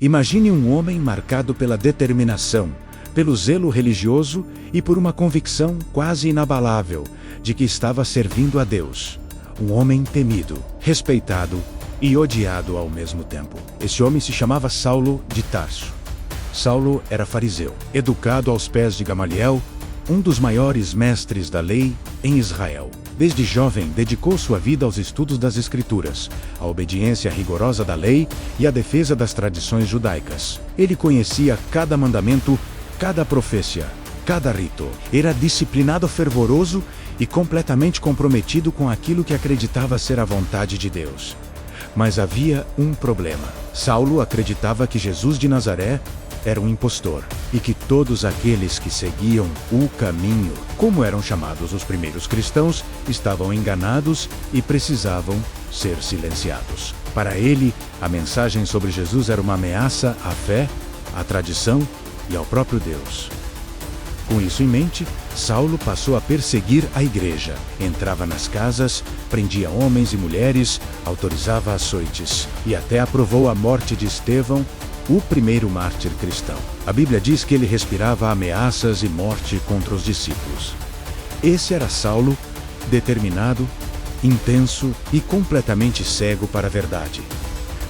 Imagine um homem marcado pela determinação, pelo zelo religioso e por uma convicção quase inabalável de que estava servindo a Deus. Um homem temido, respeitado e odiado ao mesmo tempo. Esse homem se chamava Saulo de Tarso. Saulo era fariseu, educado aos pés de Gamaliel, um dos maiores mestres da lei em Israel. Desde jovem, dedicou sua vida aos estudos das Escrituras, à obediência rigorosa da lei e à defesa das tradições judaicas. Ele conhecia cada mandamento, cada profecia, cada rito. Era disciplinado, fervoroso e completamente comprometido com aquilo que acreditava ser a vontade de Deus. Mas havia um problema. Saulo acreditava que Jesus de Nazaré era um impostor e que todos aqueles que seguiam o caminho, como eram chamados os primeiros cristãos, estavam enganados e precisavam ser silenciados. Para ele, a mensagem sobre Jesus era uma ameaça à fé, à tradição e ao próprio Deus. Com isso em mente, Saulo passou a perseguir a igreja. Entrava nas casas, prendia homens e mulheres, autorizava açoites e até aprovou a morte de Estevão, o primeiro mártir cristão. A Bíblia diz que ele respirava ameaças e morte contra os discípulos. Esse era Saulo, determinado, intenso e completamente cego para a verdade.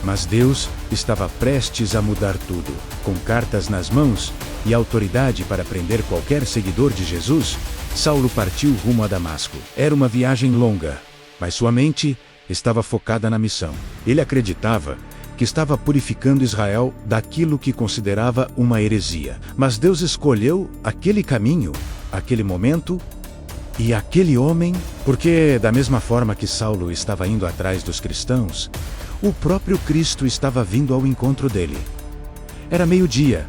Mas Deus estava prestes a mudar tudo. Com cartas nas mãos e autoridade para prender qualquer seguidor de Jesus, Saulo partiu rumo a Damasco. Era uma viagem longa, mas sua mente estava focada na missão. Ele acreditava que estava purificando Israel daquilo que considerava uma heresia. Mas Deus escolheu aquele caminho, aquele momento e aquele homem, porque da mesma forma que Saulo estava indo atrás dos cristãos, o próprio Cristo estava vindo ao encontro dele. Era meio-dia,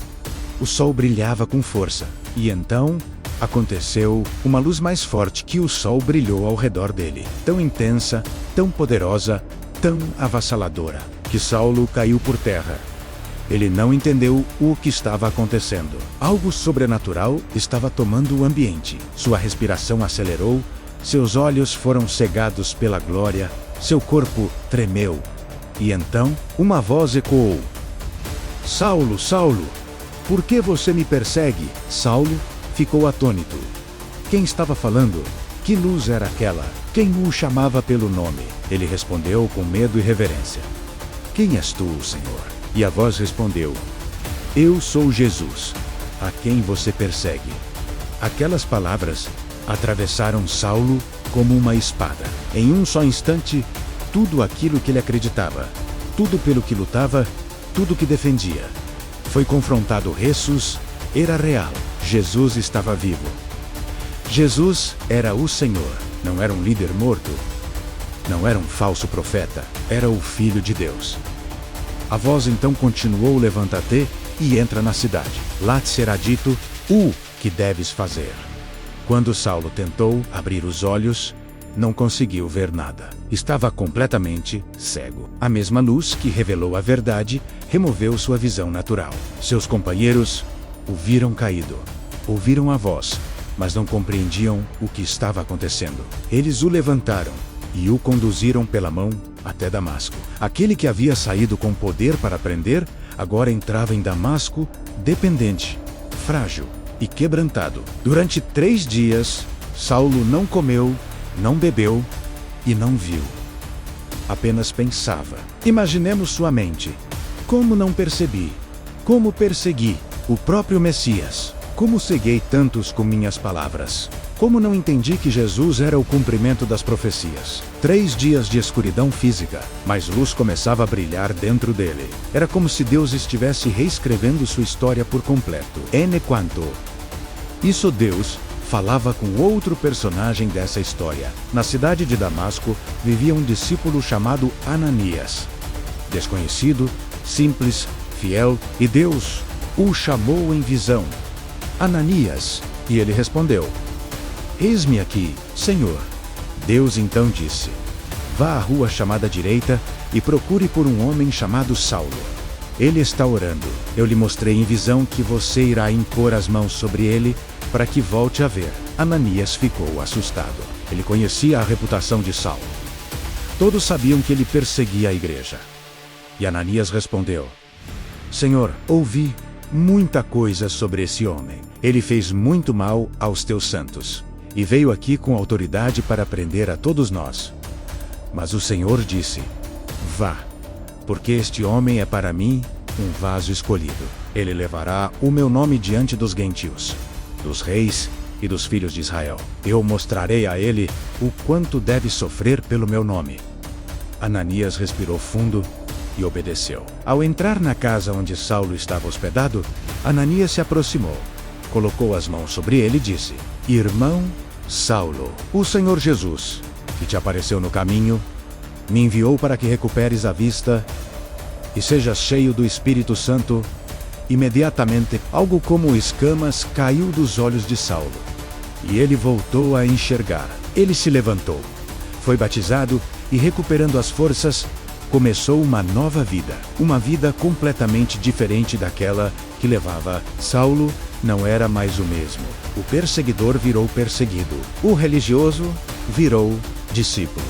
o sol brilhava com força, e então aconteceu uma luz mais forte que o sol brilhou ao redor dele, tão intensa, tão poderosa, tão avassaladora, que Saulo caiu por terra. Ele não entendeu o que estava acontecendo. Algo sobrenatural estava tomando o ambiente. Sua respiração acelerou, seus olhos foram cegados pela glória, seu corpo tremeu. E então, uma voz ecoou: Saulo, Saulo, por que você me persegue? Saulo ficou atônito. Quem estava falando? Que luz era aquela? Quem o chamava pelo nome? Ele respondeu com medo e reverência: Quem és tu, Senhor? E a voz respondeu: Eu sou Jesus, a quem você persegue. Aquelas palavras atravessaram Saulo como uma espada. Em um só instante, tudo aquilo que ele acreditava, tudo pelo que lutava, tudo que defendia, foi confrontado. Jesus era real. Jesus estava vivo. Jesus era o Senhor. Não era um líder morto. Não era um falso profeta. Era o Filho de Deus. A voz então continuou: levanta-te e entra na cidade. Lá te será dito o que deves fazer. Quando Saulo tentou abrir os olhos, não conseguiu ver nada. Estava completamente cego. A mesma luz que revelou a verdade removeu sua visão natural. Seus companheiros o viram caído. Ouviram a voz, mas não compreendiam o que estava acontecendo. Eles o levantaram e o conduziram pela mão até Damasco. Aquele que havia saído com poder para prender, agora entrava em Damasco dependente, frágil e quebrantado. Durante 3 dias, Saulo não comeu, não bebeu e não viu. Apenas pensava. Imaginemos sua mente. Como não percebi? Como persegui o próprio Messias? Como ceguei tantos com minhas palavras? Como não entendi que Jesus era o cumprimento das profecias? 3 dias de escuridão física, mas luz começava a brilhar dentro dele. Era como se Deus estivesse reescrevendo sua história por completo. Quanto isso, Deus falava com outro personagem dessa história. Na cidade de Damasco vivia um discípulo chamado Ananias. Desconhecido, simples, fiel, e Deus o chamou em visão: Ananias. E ele respondeu: Eis-me aqui, Senhor. Deus então disse: Vá à rua chamada direita e procure por um homem chamado Saulo. Ele está orando. Eu lhe mostrei em visão que você irá impor as mãos sobre ele para que volte a ver. Ananias ficou assustado. Ele conhecia a reputação de Saulo. Todos sabiam que ele perseguia a igreja. E Ananias respondeu: Senhor, ouvi muita coisa sobre esse homem. Ele fez muito mal aos teus santos, e veio aqui com autoridade para prender a todos nós. Mas o Senhor disse: vá, porque este homem é para mim um vaso escolhido. Ele levará o meu nome diante dos gentios, dos reis e dos filhos de Israel. Eu mostrarei a ele o quanto deve sofrer pelo meu nome. Ananias respirou fundo e obedeceu. Ao entrar na casa onde Saulo estava hospedado, Ananias se aproximou, colocou as mãos sobre ele e disse: Irmão Saulo, o Senhor Jesus, que te apareceu no caminho, me enviou para que recuperes a vista e sejas cheio do Espírito Santo. Imediatamente, algo como escamas caiu dos olhos de Saulo, e ele voltou a enxergar. Ele se levantou, foi batizado e, recuperando as forças, começou uma nova vida. Uma vida completamente diferente daquela que levava. Saulo não era mais o mesmo. O perseguidor virou perseguido. O religioso virou discípulo.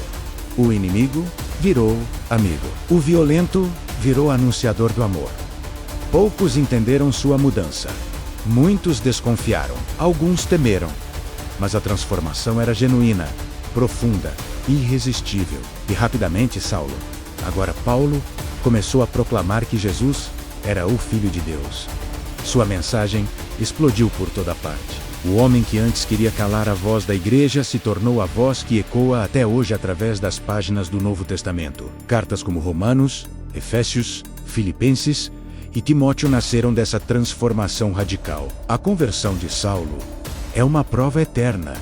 O inimigo virou amigo. O violento virou anunciador do amor. Poucos entenderam sua mudança. Muitos desconfiaram. Alguns temeram. Mas a transformação era genuína, profunda, irresistível. E rapidamente Saulo, agora Paulo, começou a proclamar que Jesus era o Filho de Deus. Sua mensagem explodiu por toda parte. O homem que antes queria calar a voz da igreja se tornou a voz que ecoa até hoje através das páginas do Novo Testamento. Cartas como Romanos, Efésios, Filipenses e Timóteo nasceram dessa transformação radical. A conversão de Saulo é uma prova eterna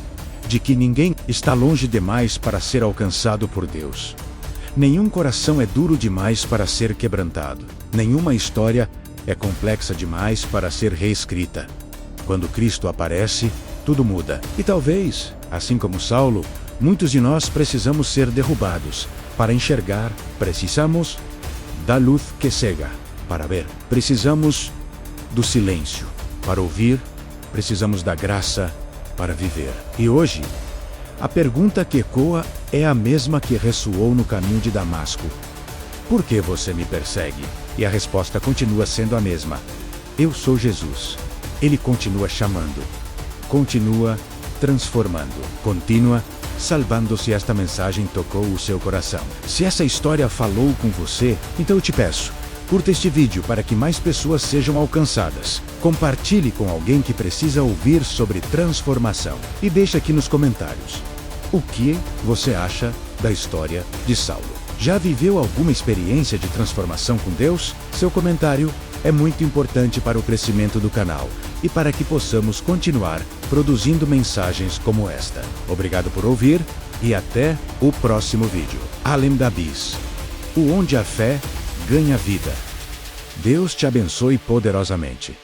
de que ninguém está longe demais para ser alcançado por Deus. Nenhum coração é duro demais para ser quebrantado. Nenhuma história é complexa demais para ser reescrita. Quando Cristo aparece, tudo muda. E talvez, assim como Saulo, muitos de nós precisamos ser derrubados para enxergar. Precisamos da luz que cega para ver. Precisamos do silêncio para ouvir. Precisamos da graça para viver. E hoje, a pergunta que ecoa é a mesma que ressoou no caminho de Damasco: por que você me persegue? E a resposta continua sendo a mesma: eu sou Jesus. Ele continua chamando, continua transformando, continua salvando. Se esta mensagem tocou o seu coração, se essa história falou com você, então eu te peço, curta este vídeo para que mais pessoas sejam alcançadas. Compartilhe com alguém que precisa ouvir sobre transformação. E deixe aqui nos comentários o que você acha da história de Saulo. Já viveu alguma experiência de transformação com Deus? Seu comentário é muito importante para o crescimento do canal e para que possamos continuar produzindo mensagens como esta. Obrigado por ouvir e até o próximo vídeo. Além da Bis, o onde a fé ganha vida. Deus te abençoe poderosamente.